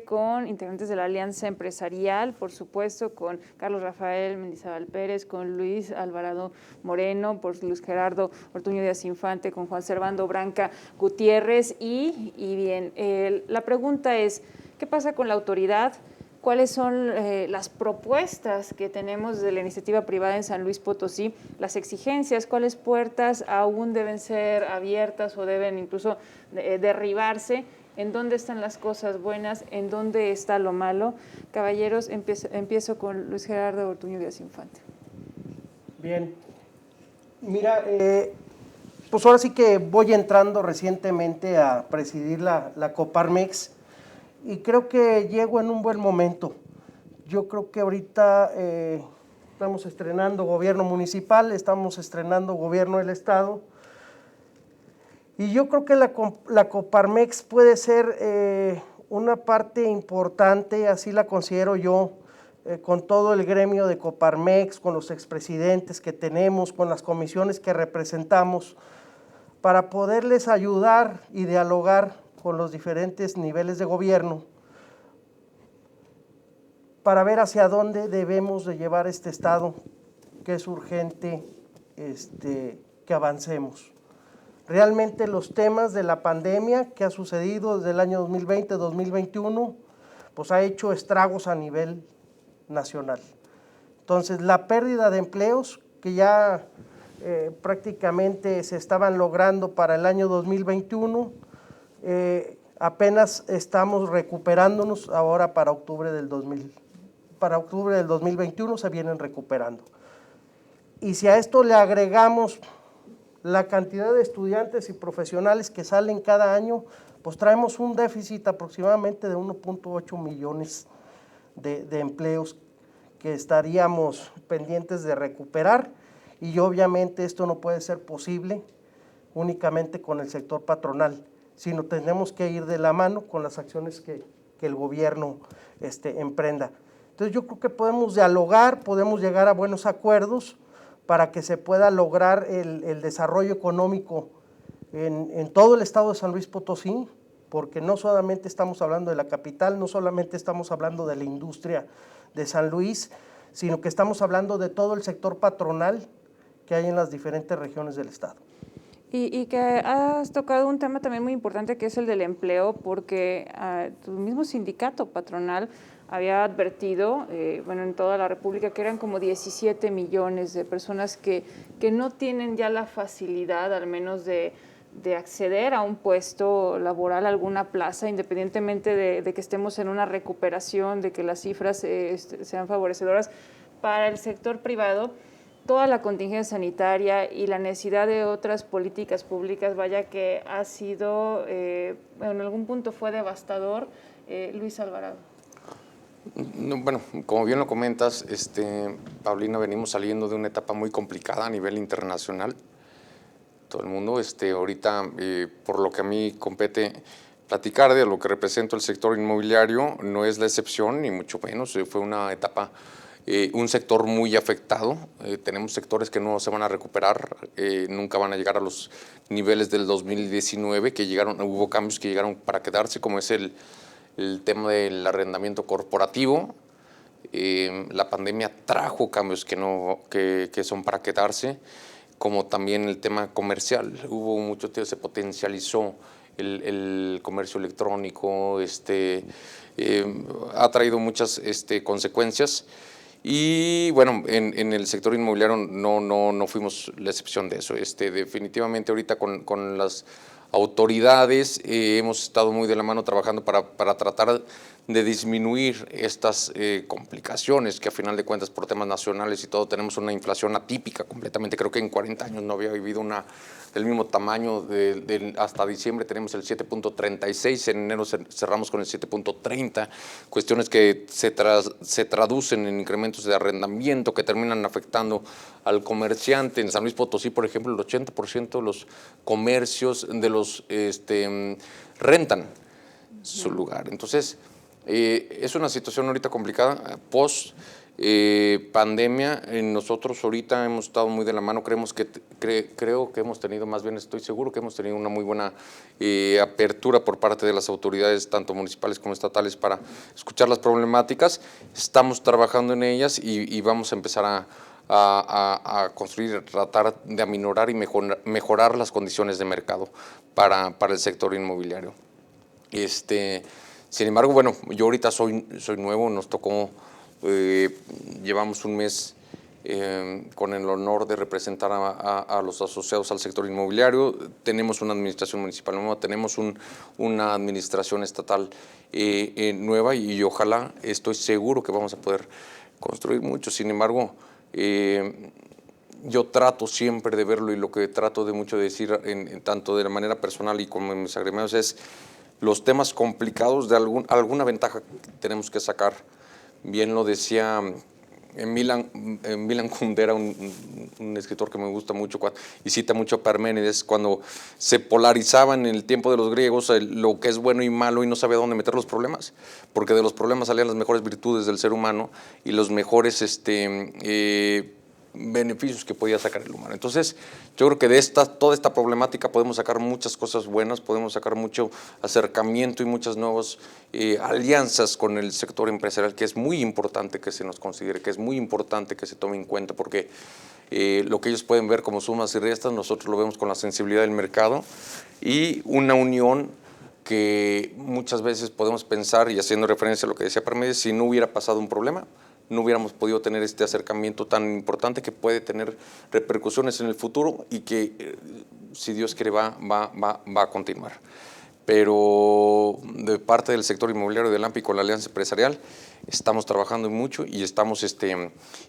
Con integrantes de la Alianza Empresarial, por supuesto, con Carlos Rafael Mendizábal Pérez, con Luis Alvarado Moreno, por Luis Gerardo Ortuño Díaz Infante, con Juan Servando Branca Gutiérrez. Y bien, la pregunta es, ¿qué pasa con la autoridad? ¿Cuáles son las propuestas que tenemos de la iniciativa privada en San Luis Potosí? Las exigencias, ¿cuáles puertas aún deben ser abiertas o deben incluso derribarse? ¿En dónde están las cosas buenas? ¿En dónde está lo malo? Caballeros, empiezo con Luis Gerardo Ortuño Díaz Infante. Bien, mira, pues ahora sí que voy entrando recientemente a presidir la Coparmex y creo que llego en un buen momento. Yo creo que ahorita estamos estrenando gobierno municipal, estamos estrenando gobierno del estado. Y yo creo que la Coparmex puede ser una parte importante, así la considero yo, con todo el gremio de Coparmex, con los expresidentes que tenemos, con las comisiones que representamos, para poderles ayudar y dialogar con los diferentes niveles de gobierno, para ver hacia dónde debemos de llevar este estado, que es urgente que avancemos. Realmente los temas de la pandemia que ha sucedido desde el año 2020-2021, pues ha hecho estragos a nivel nacional. Entonces, la pérdida de empleos que ya prácticamente se estaban logrando para el año 2021, apenas estamos recuperándonos ahora para octubre del 2021 se vienen recuperando. Y si a esto le agregamos la cantidad de estudiantes y profesionales que salen cada año, pues traemos un déficit aproximadamente de 1.8 millones de empleos que estaríamos pendientes de recuperar, y obviamente esto no puede ser posible únicamente con el sector patronal, sino tenemos que ir de la mano con las acciones que el gobierno emprenda. Entonces yo creo que podemos dialogar, podemos llegar a buenos acuerdos para que se pueda lograr el desarrollo económico en todo el estado de San Luis Potosí, porque no solamente estamos hablando de la capital, no solamente estamos hablando de la industria de San Luis, sino que estamos hablando de todo el sector patronal que hay en las diferentes regiones del estado. Y que has tocado un tema también muy importante, que es el del empleo, porque tu mismo sindicato patronal había advertido, en toda la República, que eran como 17 millones de personas que no tienen ya la facilidad, al menos de acceder a un puesto laboral, a alguna plaza, independientemente de que estemos en una recuperación, de que las cifras sean favorecedoras para el sector privado. Toda la contingencia sanitaria y la necesidad de otras políticas públicas, vaya que ha sido, en algún punto fue devastador. Luis Alvarado. Bueno, como bien lo comentas, Paulina, venimos saliendo de una etapa muy complicada a nivel internacional. Todo el mundo, ahorita, por lo que a mí compete platicar de lo que representa el sector inmobiliario, no es la excepción, ni mucho menos. Fue una etapa, un sector muy afectado. Tenemos sectores que no se van a recuperar, nunca van a llegar a los niveles del 2019, que llegaron, hubo cambios que llegaron para quedarse, como es el tema del arrendamiento corporativo. La pandemia trajo cambios que son para quedarse, como también el tema comercial. Hubo mucho tiempo, se potencializó el comercio electrónico, ha traído muchas consecuencias. Y bueno, en el sector inmobiliario no fuimos la excepción de eso. Definitivamente ahorita con las autoridades hemos estado muy de la mano trabajando para tratar de disminuir estas complicaciones, que a final de cuentas por temas nacionales y todo tenemos una inflación atípica completamente. Creo que en 40 años no había vivido una del mismo tamaño. Hasta diciembre tenemos el 7.36, en enero cerramos con el 7.30, cuestiones que se traducen en incrementos de arrendamiento que terminan afectando al comerciante. En San Luis Potosí, por ejemplo, el 80% de los comercios rentan su lugar. Entonces, es una situación ahorita complicada, post pandemia, nosotros ahorita hemos estado muy de la mano, creo que hemos tenido, más bien estoy seguro que hemos tenido una muy buena apertura por parte de las autoridades, tanto municipales como estatales, para escuchar las problemáticas. Estamos trabajando en ellas y vamos a empezar a construir, tratar de aminorar y mejorar las condiciones de mercado para el sector inmobiliario. Sin embargo, bueno, yo ahorita soy nuevo, nos tocó, llevamos un mes con el honor de representar a los asociados al sector inmobiliario. Tenemos una administración municipal nueva, tenemos una administración estatal nueva y ojalá, estoy seguro que vamos a poder construir mucho. Sin embargo, yo trato siempre de verlo, y lo que trato de mucho de decir, tanto de la manera personal y como en mis agremiados, es los temas complicados de alguna ventaja que tenemos que sacar. Bien lo decía Milan Kundera, un escritor que me gusta mucho y cita mucho a Parménides, cuando se polarizaban en el tiempo de los griegos lo que es bueno y malo, y no sabía dónde meter los problemas, porque de los problemas salían las mejores virtudes del ser humano y los mejores beneficios que podía sacar el humano. Entonces, yo creo que de toda esta problemática podemos sacar muchas cosas buenas, podemos sacar mucho acercamiento y muchas nuevas alianzas con el sector empresarial, que es muy importante que se nos considere, que es muy importante que se tome en cuenta, porque lo que ellos pueden ver como sumas y restas, nosotros lo vemos con la sensibilidad del mercado y una unión que muchas veces podemos pensar, y haciendo referencia a lo que decía Parménides, si no hubiera pasado un problema, no hubiéramos podido tener este acercamiento tan importante que puede tener repercusiones en el futuro y que, si Dios quiere, va a continuar. Pero de parte del sector inmobiliario de LAMPI con la Alianza Empresarial estamos trabajando mucho y estamos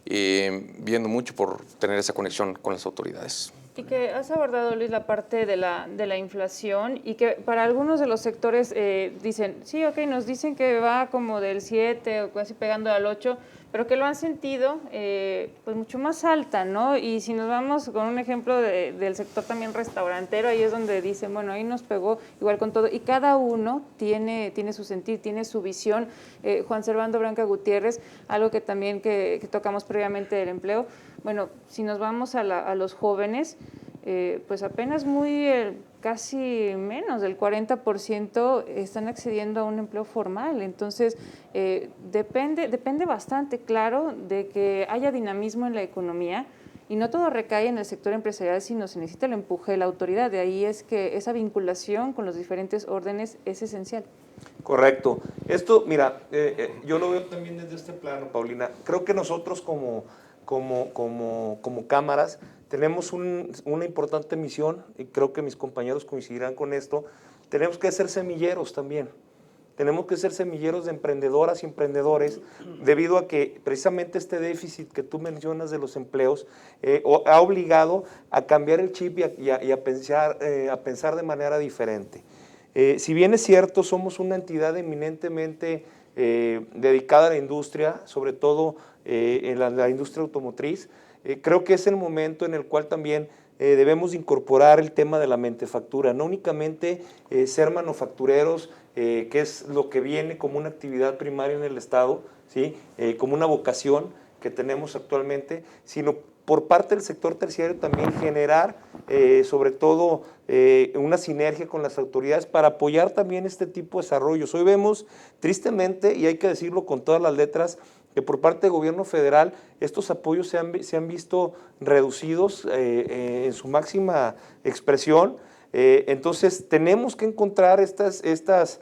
viendo mucho por tener esa conexión con las autoridades. Y que has abordado, Luis, la parte de la inflación, y que para algunos de los sectores dicen, sí, ok, nos dicen que va como del 7 o casi pegando al 8, pero que lo han sentido pues mucho más alta, ¿no? Y si nos vamos con un ejemplo del sector también restaurantero, ahí es donde dicen, bueno, ahí nos pegó igual con todo, y cada uno tiene su sentir, tiene su visión. Juan Servando Branca Gutiérrez, algo que también que tocamos previamente del empleo, bueno, si nos vamos a los jóvenes, pues apenas casi menos del 40% están accediendo a un empleo formal. Entonces, depende bastante, claro, de que haya dinamismo en la economía, y no todo recae en el sector empresarial, sino se necesita el empuje de la autoridad. De ahí es que esa vinculación con los diferentes órdenes es esencial. Correcto. Esto, mira, yo lo veo también desde este plano, Paulina. Creo que nosotros como cámaras tenemos una importante misión, y creo que mis compañeros coincidirán con esto. Tenemos que ser semilleros también. Tenemos que ser semilleros de emprendedoras y emprendedores, debido a que precisamente este déficit que tú mencionas de los empleos ha obligado a cambiar el chip y a pensar de manera diferente. Si bien es cierto, somos una entidad eminentemente dedicada a la industria, sobre todo en la industria automotriz, creo que es el momento en el cual también debemos incorporar el tema de la mentefactura, no únicamente ser manufactureros, que es lo que viene como una actividad primaria en el Estado, ¿sí? Como una vocación que tenemos actualmente, sino por parte del sector terciario también generar sobre todo una sinergia con las autoridades para apoyar también este tipo de desarrollos. Hoy vemos tristemente, y hay que decirlo con todas las letras, que por parte del gobierno federal estos apoyos se han visto reducidos en su máxima expresión. Entonces tenemos que encontrar estas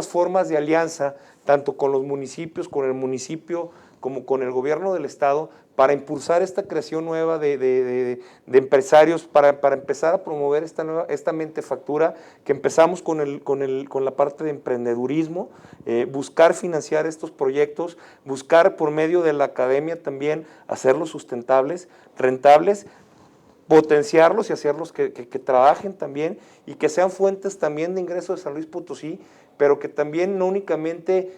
formas de alianza, tanto con los municipios, con el municipio, como con el gobierno del Estado, para impulsar esta creación nueva de empresarios, para empezar a promover esta mentefactura, que empezamos con la parte de emprendedurismo, buscar financiar estos proyectos, buscar por medio de la academia también hacerlos sustentables, rentables, potenciarlos y hacerlos que trabajen también y que sean fuentes también de ingresos de San Luis Potosí, pero que también no únicamente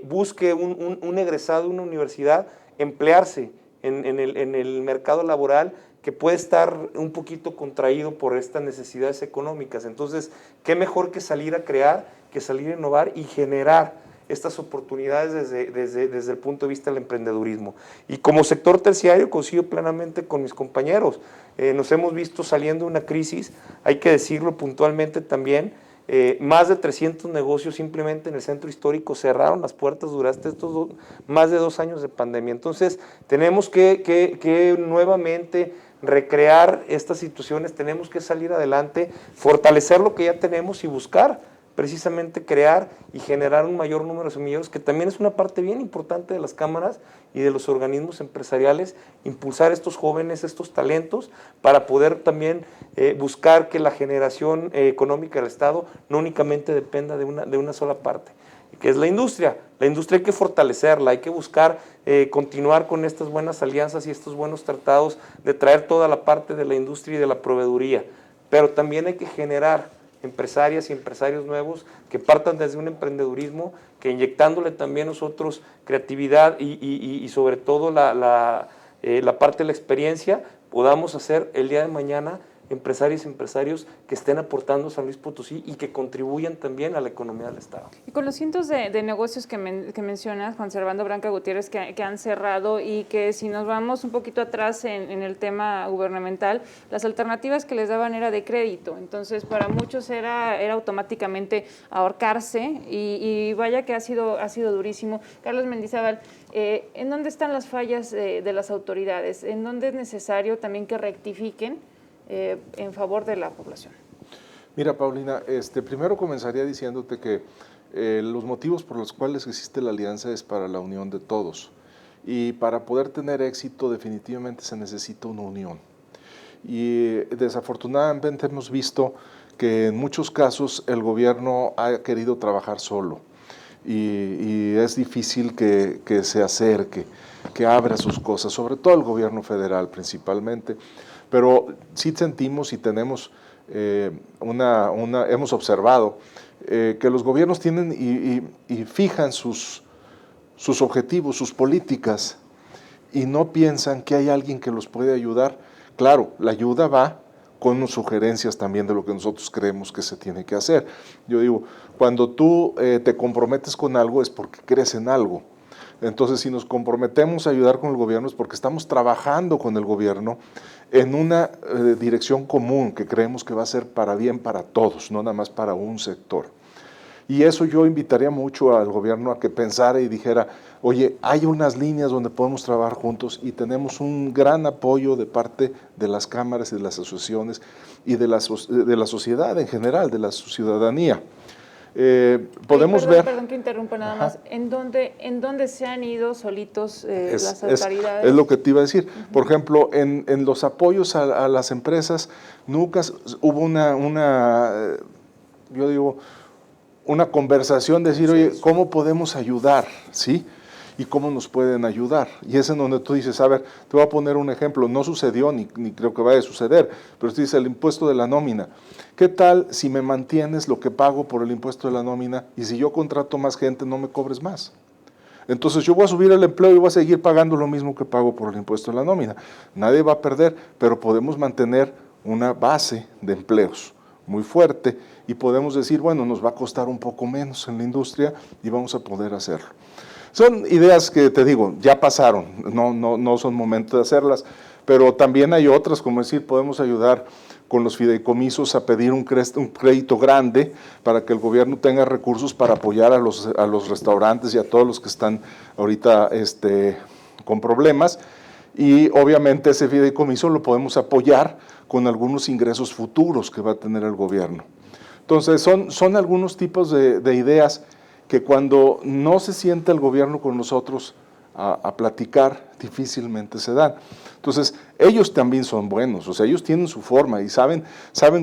busque un egresado de una universidad emplearse en el mercado laboral, que puede estar un poquito contraído por estas necesidades económicas. Entonces, qué mejor que salir a crear, que salir a innovar y generar estas oportunidades desde el punto de vista del emprendedurismo. Y como sector terciario coincido plenamente con mis compañeros. Nos hemos visto saliendo de una crisis, hay que decirlo puntualmente también, más de 300 negocios simplemente en el centro histórico cerraron las puertas durante estos más de 2 años de pandemia. Entonces tenemos que nuevamente recrear estas situaciones, tenemos que salir adelante, fortalecer lo que ya tenemos y buscar precisamente crear y generar un mayor número de semilleros, que también es una parte bien importante de las cámaras y de los organismos empresariales, impulsar estos jóvenes, estos talentos, para poder también buscar que la generación económica del Estado no únicamente dependa de una sola parte, que es la industria. La industria hay que fortalecerla, hay que buscar continuar con estas buenas alianzas y estos buenos tratados de traer toda la parte de la industria y de la proveeduría, pero también hay que generar empresarias y empresarios nuevos que partan desde un emprendedurismo, que inyectándole también nosotros creatividad y sobre todo la parte de la experiencia, podamos hacer el día de mañana empresarios y empresarios que estén aportando a San Luis Potosí y que contribuyan también a la economía del Estado. Y con los cientos de negocios que mencionas, Juan Servando Branca Gutiérrez, que han cerrado, y que si nos vamos un poquito atrás en el tema gubernamental, las alternativas que les daban era de crédito. Entonces, para muchos era automáticamente ahorcarse, y vaya que ha sido durísimo. Carlos Mendizábal, ¿en dónde están las fallas de las autoridades? ¿En dónde es necesario también que rectifiquen en favor de la población? Mira, Paulina, primero comenzaría diciéndote que los motivos por los cuales existe la alianza es para la unión de todos, y para poder tener éxito definitivamente se necesita una unión. Y desafortunadamente hemos visto que en muchos casos el gobierno ha querido trabajar solo, y es difícil que se acerque, que abra sus cosas, sobre todo el gobierno federal principalmente. Pero sí sentimos y tenemos hemos observado que los gobiernos tienen y fijan sus objetivos, sus políticas, y no piensan que hay alguien que los puede ayudar. Claro, la ayuda va con sugerencias también de lo que nosotros creemos que se tiene que hacer. Yo digo, cuando tú te comprometes con algo es porque crees en algo. Entonces, si nos comprometemos a ayudar con el gobierno es porque estamos trabajando con el gobierno en una dirección común que creemos que va a ser para bien para todos, no nada más para un sector. Y eso yo invitaría mucho al gobierno a que pensara y dijera, oye, hay unas líneas donde podemos trabajar juntos, y tenemos un gran apoyo de parte de las cámaras y de las asociaciones y de la sociedad en general, de la ciudadanía. Podemos ver... Perdón que interrumpa nada más. ¿En dónde se han ido solitos las autoridades? Es lo que te iba a decir. Por ejemplo, en los apoyos a las empresas, nunca hubo una conversación de decir, oye, ¿cómo podemos ayudar? ¿Sí? ¿Y cómo nos pueden ayudar? Y es en donde tú dices, a ver, te voy a poner un ejemplo, no sucedió ni creo que vaya a suceder, pero tú dices el impuesto de la nómina. ¿Qué tal si me mantienes lo que pago por el impuesto de la nómina, y si yo contrato más gente no me cobres más? Entonces yo voy a subir el empleo y voy a seguir pagando lo mismo que pago por el impuesto de la nómina. Nadie va a perder, pero podemos mantener una base de empleos muy fuerte, y podemos decir, bueno, nos va a costar un poco menos en la industria y vamos a poder hacerlo. Son ideas que, te digo, ya pasaron, no son momento de hacerlas, pero también hay otras, como decir, podemos ayudar con los fideicomisos a pedir un crédito grande para que el gobierno tenga recursos para apoyar a los restaurantes y a todos los que están ahorita con problemas, y obviamente ese fideicomiso lo podemos apoyar con algunos ingresos futuros que va a tener el gobierno. Entonces son algunos tipos de ideas que cuando no se sienta el gobierno con nosotros a platicar, difícilmente se dan. Entonces, ellos también son buenos, o sea, ellos tienen su forma y saben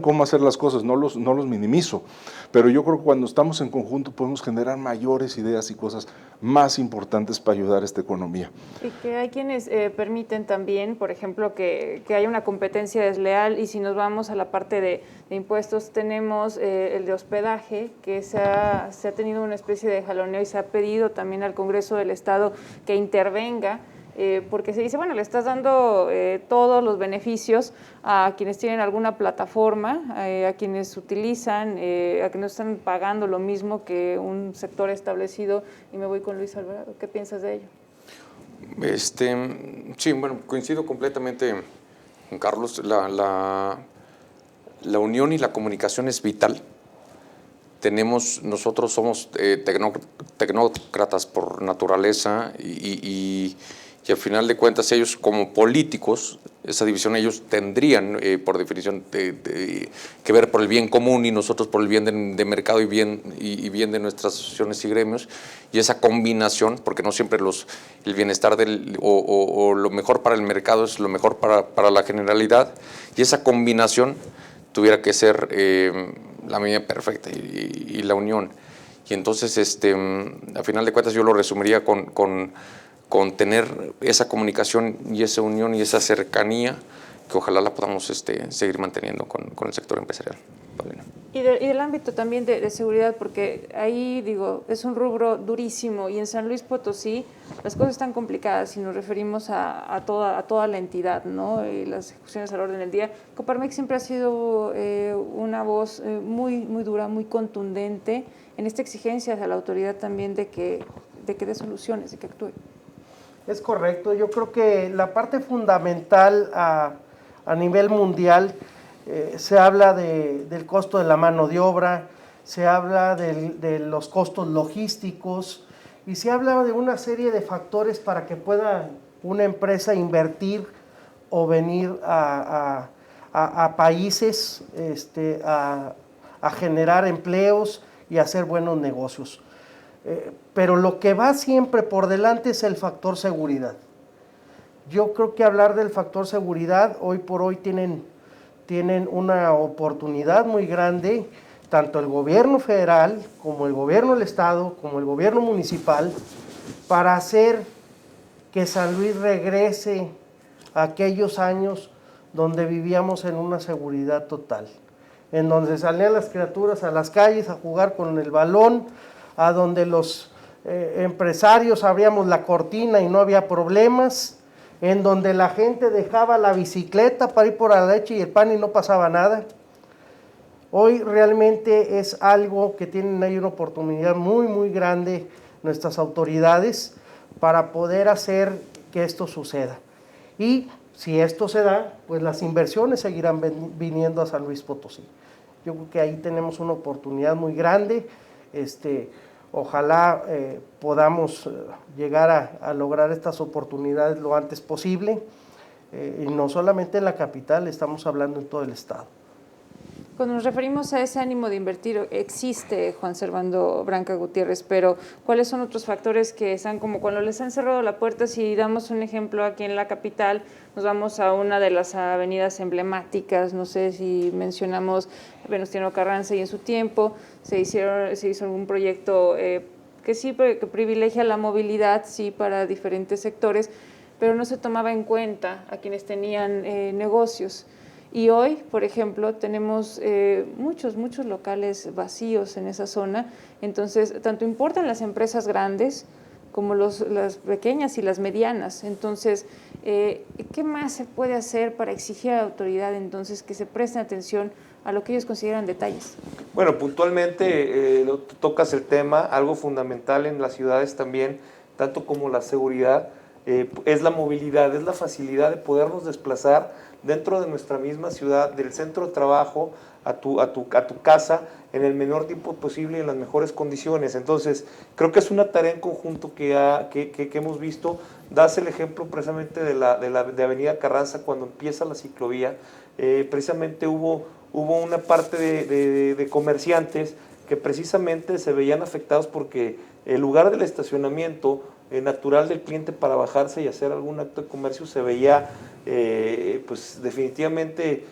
cómo hacer las cosas, no los minimizo, pero yo creo que cuando estamos en conjunto podemos generar mayores ideas y cosas más importantes para ayudar a esta economía. Y que hay quienes permiten también, por ejemplo, que haya una competencia desleal, y si nos vamos a la parte de impuestos, tenemos el de hospedaje, que se ha tenido una especie de jaloneo, y se ha pedido también al Congreso del Estado que intervenga porque se dice, bueno, le estás dando todos los beneficios a quienes tienen alguna plataforma, a quienes utilizan, a quienes están pagando lo mismo que un sector establecido. Y me voy con Luis Alvarado. ¿Qué piensas de ello? Sí, bueno, coincido completamente con Carlos. La unión y la comunicación es vital. Nosotros somos tecnócratas por naturaleza y al final de cuentas ellos como políticos, esa división ellos tendrían por definición que ver por el bien común y nosotros por el bien de mercado y bien de nuestras asociaciones y gremios, y esa combinación, porque no siempre el bienestar o lo mejor para el mercado es lo mejor para la generalidad, y esa combinación tuviera que ser la medida perfecta y la unión. Y entonces, a final de cuentas, yo lo resumiría con tener esa comunicación y esa unión y esa cercanía que ojalá la podamos seguir manteniendo con el sector empresarial. Paulina. Y del ámbito también de seguridad, porque ahí, digo, es un rubro durísimo y en San Luis Potosí las cosas están complicadas si nos referimos a toda la entidad, ¿no? Y las ejecuciones al orden del día. Coparmex siempre ha sido una voz muy dura, muy contundente en esta exigencia hacia la autoridad también de que dé soluciones, de que actúe. Es correcto, yo creo que la parte fundamental a nivel mundial, se habla del costo de la mano de obra, se habla de los costos logísticos y se habla de una serie de factores para que pueda una empresa invertir o venir a países a generar empleos y hacer buenos negocios. Pero lo que va siempre por delante es el factor seguridad. Yo creo que hablar del factor seguridad, hoy por hoy tienen una oportunidad muy grande, tanto el gobierno federal, como el gobierno del estado, como el gobierno municipal, para hacer que San Luis regrese a aquellos años donde vivíamos en una seguridad total, en donde salían las criaturas a las calles a jugar con el balón, a donde los empresarios abríamos la cortina y no había problemas, en donde la gente dejaba la bicicleta para ir por la leche y el pan y no pasaba nada. Hoy realmente es algo que tienen ahí una oportunidad muy grande nuestras autoridades para poder hacer que esto suceda. Y si esto se da, pues las inversiones seguirán viniendo a San Luis Potosí. Yo creo que ahí tenemos una oportunidad muy grande. Ojalá podamos llegar a lograr estas oportunidades lo antes posible, y no solamente en la capital, estamos hablando en todo el estado. Cuando nos referimos a ese ánimo de invertir, existe, Juan Servando Branca Gutiérrez, pero ¿cuáles son otros factores que están como cuando les han cerrado la puerta? Si damos un ejemplo aquí en la capital, nos vamos a una de las avenidas emblemáticas, no sé si mencionamos Venustiano Carranza, y en su tiempo se hizo algún proyecto que sí, que privilegia la movilidad, sí, para diferentes sectores, pero no se tomaba en cuenta a quienes tenían negocios. Y hoy, por ejemplo, tenemos muchos locales vacíos en esa zona, entonces tanto importan las empresas grandes como las pequeñas y las medianas. Entonces, ¿qué más se puede hacer para exigir a la autoridad entonces que se presten atención a lo que ellos consideran detalles? Bueno, puntualmente tocas el tema, algo fundamental en las ciudades también, tanto como la seguridad, es la movilidad, es la facilidad de podernos desplazar dentro de nuestra misma ciudad, del centro de trabajo a tu casa, en el menor tiempo posible y en las mejores condiciones. Entonces, creo que es una tarea en conjunto que hemos visto. Das el ejemplo precisamente de Avenida Carranza, cuando empieza la ciclovía, precisamente hubo una parte de comerciantes que precisamente se veían afectados porque el lugar del estacionamiento natural del cliente para bajarse y hacer algún acto de comercio se veía pues definitivamente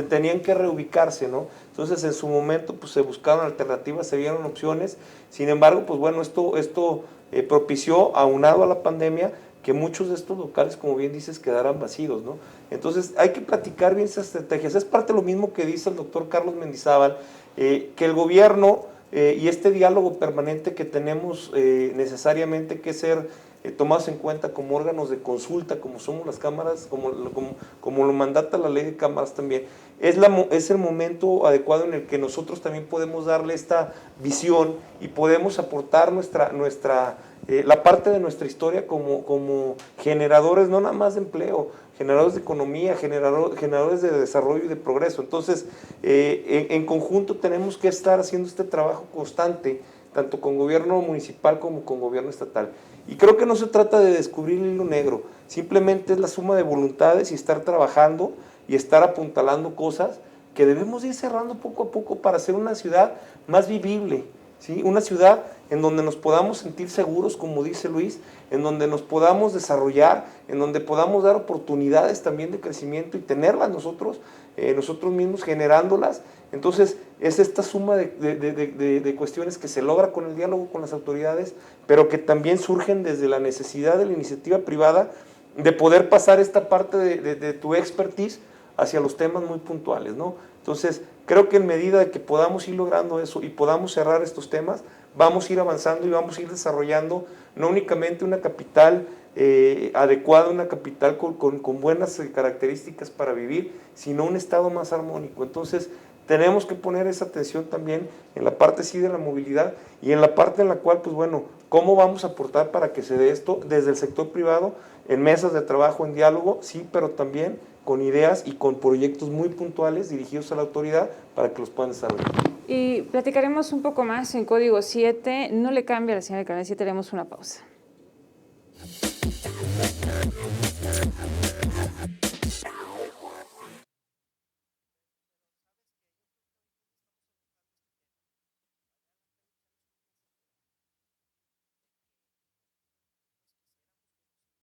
tenían que reubicarse, ¿no? Entonces en su momento pues se buscaron alternativas, se vieron opciones. Sin embargo, pues bueno, esto propició, aunado a la pandemia, que muchos de estos locales, como bien dices, quedaran vacíos, ¿no? Entonces hay que platicar bien esas estrategias. Es parte de lo mismo que dice el doctor Carlos Mendizábal, que el gobierno y este diálogo permanente que tenemos necesariamente que ser tomados en cuenta como órganos de consulta, como somos las cámaras, como lo mandata la ley de cámaras también, es el momento adecuado en el que nosotros también podemos darle esta visión y podemos aportar la parte de nuestra historia como generadores, no nada más de empleo, generadores de economía, generadores de desarrollo y de progreso. Entonces, en conjunto tenemos que estar haciendo este trabajo constante, tanto con gobierno municipal como con gobierno estatal. Y creo que no se trata de descubrir el hilo negro, simplemente es la suma de voluntades y estar trabajando y estar apuntalando cosas que debemos ir cerrando poco a poco para hacer una ciudad más vivible, ¿sí? Una ciudad en donde nos podamos sentir seguros, como dice Luis, en donde nos podamos desarrollar, en donde podamos dar oportunidades también de crecimiento y tenerlas nosotros mismos generándolas. Entonces, es esta suma de cuestiones que se logra con el diálogo con las autoridades, pero que también surgen desde la necesidad de la iniciativa privada de poder pasar esta parte de tu expertise hacia los temas muy puntuales, ¿no? Entonces, creo que en medida de que podamos ir logrando eso y podamos cerrar estos temas, vamos a ir avanzando y vamos a ir desarrollando no únicamente una capital adecuada, una capital con buenas características para vivir, sino un estado más armónico. Entonces, tenemos que poner esa atención también en la parte sí de la movilidad y en la parte en la cual, pues bueno, ¿cómo vamos a aportar para que se dé esto desde el sector privado, en mesas de trabajo, en diálogo, sí, pero también con ideas y con proyectos muy puntuales dirigidos a la autoridad para que los puedan desarrollar? Y platicaremos un poco más en Código 7. No le cambia a la señora del Canal 7, haremos una pausa.